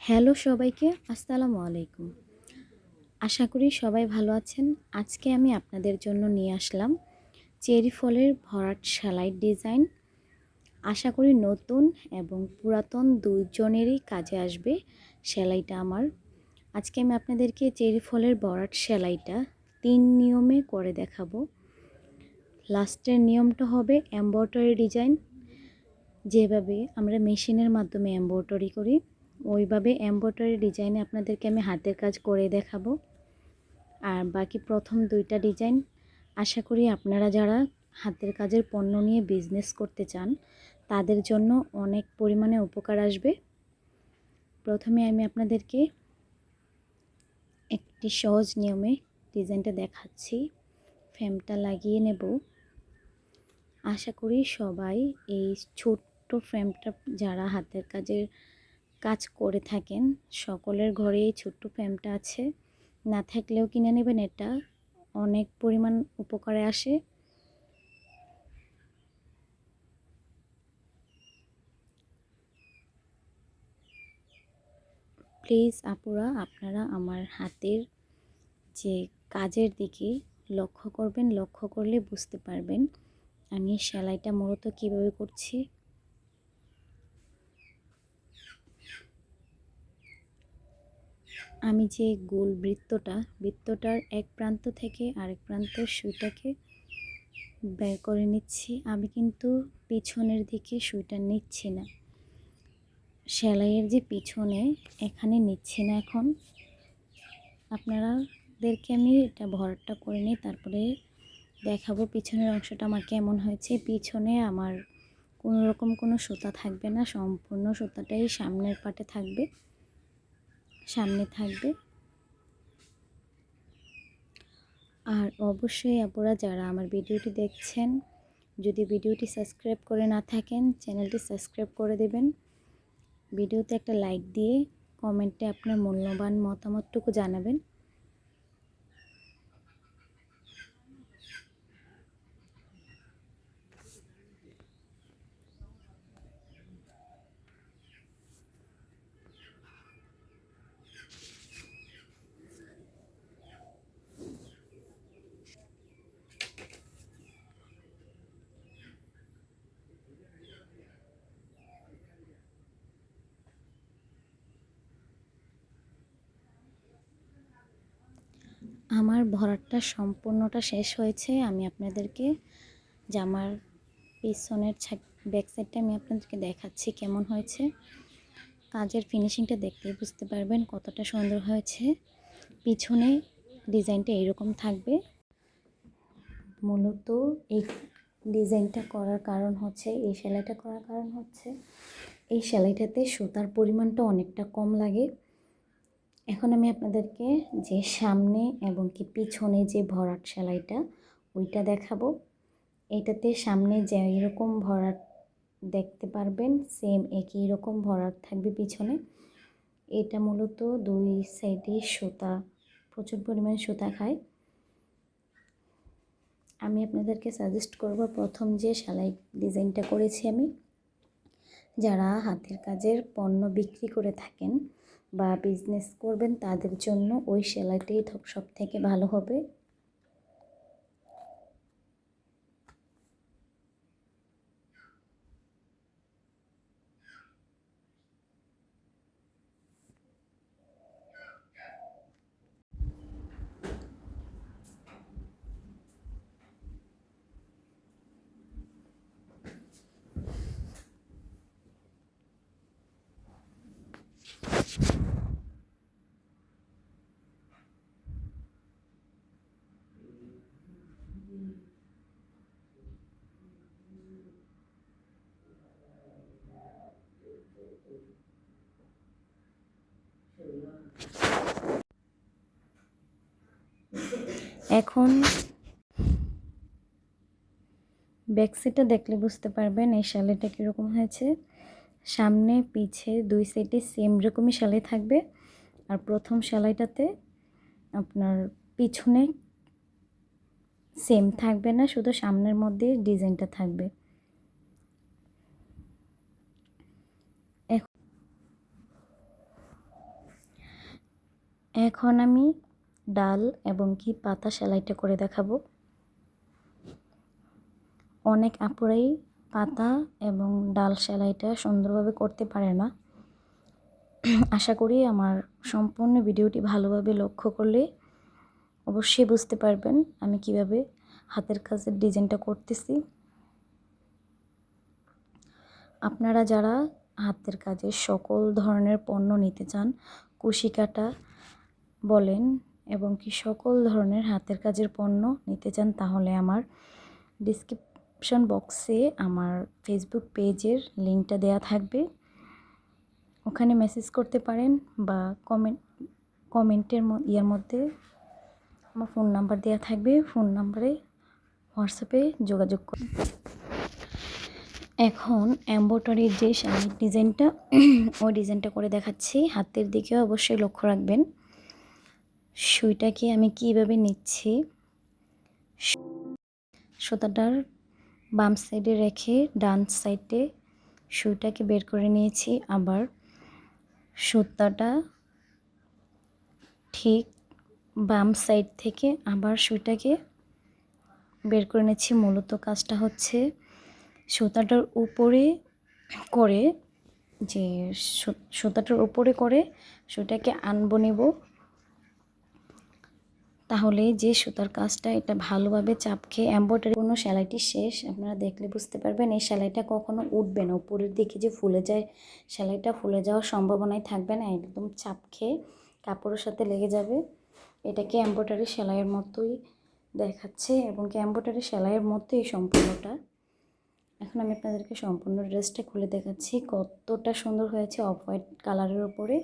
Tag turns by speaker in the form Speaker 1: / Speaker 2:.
Speaker 1: Hello সবাইকে, আসসালামু আলাইকুম। আশা করি সবাই ভালো আছেন। আজকে আমি আপনাদের জন্য নিয়ে আসলাম চেরি ফলের ভরাট সেলাই ডিজাইন। আশা করি নতুন এবং পুরাতন দুইজনেরই কাজে আসবে সেলাইটা আমার। আজকে আমি আপনাদেরকে চেরি ফলের ভরাট সেলাইটা 3 নিয়মে করে দেখাবো। লাস্টের নিয়মটা হবে এমব্রয়ডারি ডিজাইন। যেভাবে আমরা মেশিনের মাধ্যমে এমব্রয়ডারি করি, ওইভাবে এমব্রয়ডারি ডিজাইনে আপনাদেরকে আমি হাতের কাজ করে দেখাবো। আর বাকি প্রথম দুইটা ডিজাইন আশা করি আপনারা যারা হাতের কাজের পণ্য নিয়ে বিজনেস করতে চান তাদের জন্য অনেক পরিমাণে উপকার আসবে। প্রথমে আমি আপনাদেরকে একটি সহজ নিয়মে ডিজাইনটা দেখাচ্ছি। ফ্রেমটা লাগিয়ে নেব। আশা করি সবাই এই ছোট্ট ফ্রেমটা, যারা হাতের কাজ করে থাকেন সকলের ঘরে এই ছোট্ট ফ্রেমটা আছে। না থাকলেও কিনে নেবেন, এটা অনেক পরিমাণ উপকারে আসে। প্লিজ আপুরা, আপনারা আমার হাতের যে কাজের দিকে লক্ষ্য করবেন। লক্ষ্য করলে বুঝতে পারবেন আমি সেলাইটা মূলত কিভাবে করছি। আমি যে গোল বৃত্তটার এক প্রান্ত থেকে আরেক প্রান্তের সুইটাকে বের করে নিচ্ছি। আমি কিন্তু পিছনের দিকে সুইটা নিচ্ছি না, সেলাইয়ের যে পিছনে এখানে নিচ্ছি না। এখন আপনাদেরকে আমি এটা ভরাটটা করে নিই, তারপরে দেখাবো পিছনের অংশটা আমার কেমন হয়েছে। পিছনে আমার কোনো রকম কোনো সুতা থাকবে না, সম্পূর্ণ সুতাটাই সামনের পাটে থাকবে, সামনে থাকবে। আর অবশ্যই আপনারা যারা আমার ভিডিওটি দেখছেন, যদি ভিডিওটি সাবস্ক্রাইব করে না থাকেন চ্যানেলটি সাবস্ক্রাইব করে দেবেন। ভিডিওতে একটা লাইক দিয়ে কমেন্টে আপনার মূল্যবান মতামতটুকু জানাবেন। আমার ভরাটটা সম্পূর্ণটা শেষ হয়েছে। আমি আপনাদেরকে জামার পিছনের ব্যাক সাইডটা আমি আপনাদেরকে দেখাচ্ছি কেমন হয়েছে। কাজের ফিনিশিংটা দেখলেই বুঝতে পারবেন কতটা সুন্দর হয়েছে। পিছনে ডিজাইনটা এরকম থাকবে। মূলত এই ডিজাইনটা করার কারণ হচ্ছে, এই সেলাইটা করার কারণ হচ্ছে এই সেলাইটাতে সুতার পরিমাণটা অনেকটা কম লাগে। এখন আমি আপনাদেরকে যে সামনে এবং কি পিছনে যে ভরাট সেলাইটা ওইটা দেখাবো। এটাতে সামনে যে এরকম ভরাট দেখতে পারবেন, সেম একই রকম ভরাট থাকবে পিছনে। এটা মূলত দুই সাইডে সুতা, প্রচুর পরিমাণে সুতা খায়। আমি আপনাদেরকে সাজেস্ট করব, প্রথম যে সেলাই ডিজাইনটা করেছি আমি, যারা হাতের কাজের পণ্য বিক্রি করে থাকেন বা বিজনেস করবেন তাদের জন্য ওই সেলাইটাই সব থেকে ভালো হবে। এখন ব্যাক সাইডটা দেখলে বুঝতে পারবেন এই সেলাইটা কীরকম হয়েছে। সামনে পিছে দুই সাইডে সেম রকমই সেলাই থাকবে। আর প্রথম সেলাইটাতে আপনার পিছনে সেম থাকবে না, শুধু সামনের মধ্যে ডিজাইনটা থাকবে। এখন আমি ডাল এবং কি পাতা সেলাইটা করে দেখাবো। অনেক আপুরাই পাতা এবং ডাল সেলাইটা সুন্দরভাবে করতে পারে না। আশা করি আমার সম্পূর্ণ ভিডিওটি ভালোভাবে লক্ষ্য করলে অবশ্যই বুঝতে পারবেন আমি কিভাবে হাতের কাজের ডিজাইনটা করতেছি। আপনারা যারা হাতের কাজের সকল ধরনের পণ্য নিতে চান, কুশি কাটা বলেন এবং কি সকল ধরনের হাতের কাজের পণ্য নিতে চান, তাহলে আমার ডিসক্রিপশন বক্সে আমার ফেসবুক পেজের লিঙ্কটা দেয়া থাকবে, ওখানে মেসেজ করতে পারেন বা কমেন্টের মধ্যে আমার ফোন নাম্বার দেওয়া থাকবে, ফোন নাম্বারে হোয়াটসঅ্যাপে যোগাযোগ করুন। এখন এমব্রয়ডারির যে শাড়ির ডিজাইনটা ওই ডিজাইনটা করে দেখাচ্ছি। হাতের দিকেও অবশ্যই লক্ষ্য রাখবেন। সুইটাকে আমি কিভাবে নিচ্ছি, সুতাটার বাম সাইডে রেখে ডান সাইডে সুইটাকে বের করে নিয়েছি, আবার সুতাটা ঠিক বাম সাইড থেকে আবার সুইটাকে বের করে নিচ্ছি। মূলত কাজটা হচ্ছে সুতাটার উপরে করে সুতাটাকে আনবো নেব, তাহলে যে সুতার কাজটা এটা ভালোভাবে চাপ খেয়ে এমব্রয়ডারি কোনো সেলাইটি শেষ। আপনারা দেখলে বুঝতে পারবেন এই সেলাইটা কখনো উঠবে না, উপরের দিকে যে ফুলে যায় সেলাইটা ফুলে যাওয়ার সম্ভাবনাই থাকবে না, একদম চাপ খেয়ে কাপড়ের সাথে লেগে যাবে। এটাকে এমব্রয়ডারি সেলাইয়ের মতোই দেখাচ্ছে এবং কি এমব্রয়ডারি সেলাইয়ের মতোই সম্পূর্ণটা। এখন আমি আপনাদেরকে সম্পূর্ণ ড্রেসটা খুলে দেখাচ্ছি কতটা সুন্দর হয়েছে অফ হোয়াইট কালারের উপরে।